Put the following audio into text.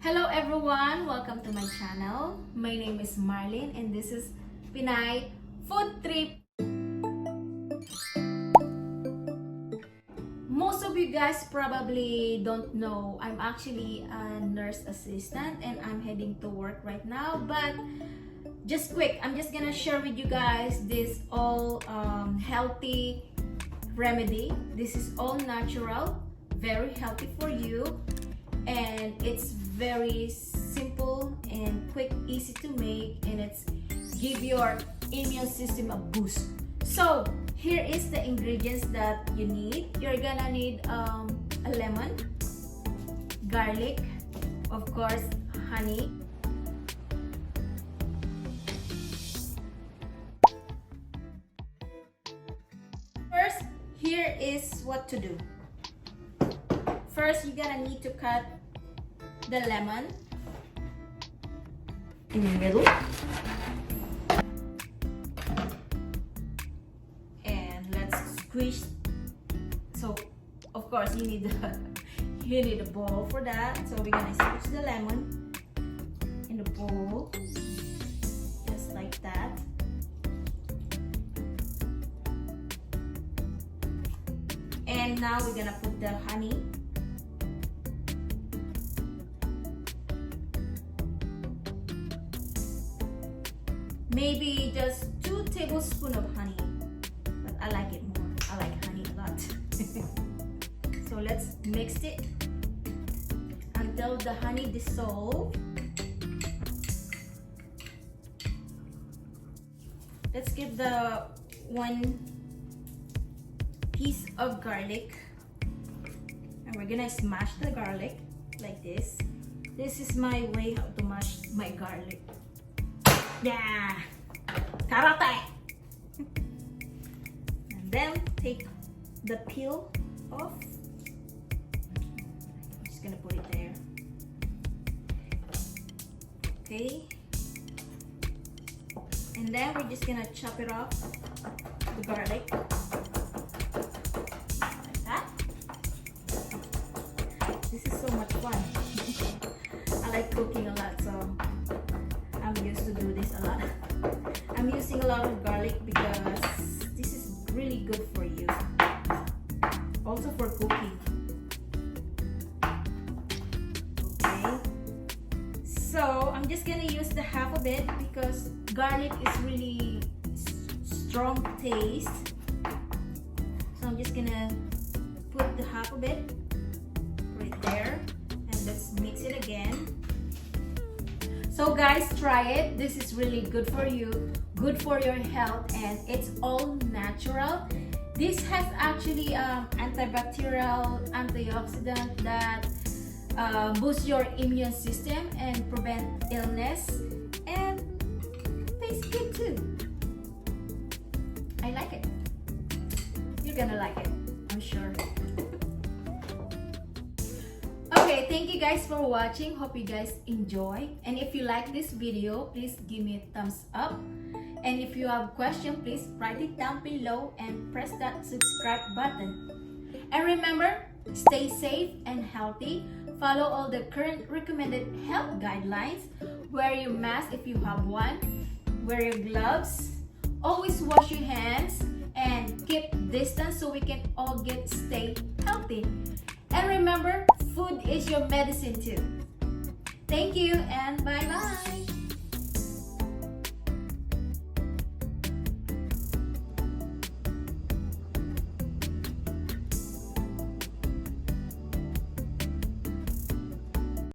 Hello everyone! Welcome to my channel. My name is Marlene and this is Pinay Food Trip. Most of you guys probably don't know I'm actually a nurse assistant and I'm heading to work right now, but just quick, I'm just gonna share with you guys this all healthy remedy. This is all natural, very healthy for you, and it's very simple and quick, easy to make, and it's give your immune system a boost. So here is the ingredients that you need. You're gonna need a lemon, garlic, of course honey, first here is what to do. First, you're gonna need to cut the lemon in the middle, and let's squeeze. So, of course, you need a bowl for that. So we're gonna squeeze the lemon in the bowl, just like that. And now we're gonna put the honey. Maybe just 2 tablespoons of honey, but I like it more. I like honey a lot. So let's mix it until the honey dissolves. Let's give the 1 piece of garlic, and we're gonna smash the garlic like this. This is my way how to mash my garlic. Yeah, karate. And then take the peel off. I'm just gonna put it there. Okay. And then we're just gonna chop it off, the garlic. Like that. This is so much fun. I like cooking a lot, so I'm used to do this a lot. I'm using a lot of garlic because this is really good for you. Also for cooking. Okay. So I'm just gonna use the half of it because garlic is really strong taste. So I'm just gonna put the half of it right there, and let's mix it again. So guys, try it. This is really good for you, good for your health, and it's all natural. This has actually antibacterial, antioxidant that boosts your immune system and prevent illness, and tastes good too. I like it. You're gonna like it, I'm sure. Okay, thank you guys for watching. Hope you guys enjoy. And if you like this video, please give me a thumbs up. And if you have a question, please write it down below and press that subscribe button. And remember, stay safe and healthy. Follow all the current recommended health guidelines. Wear your mask if you have one. Wear your gloves. Always wash your hands and keep distance so we can all stay healthy. And remember, food is your medicine too. Thank you and bye-bye.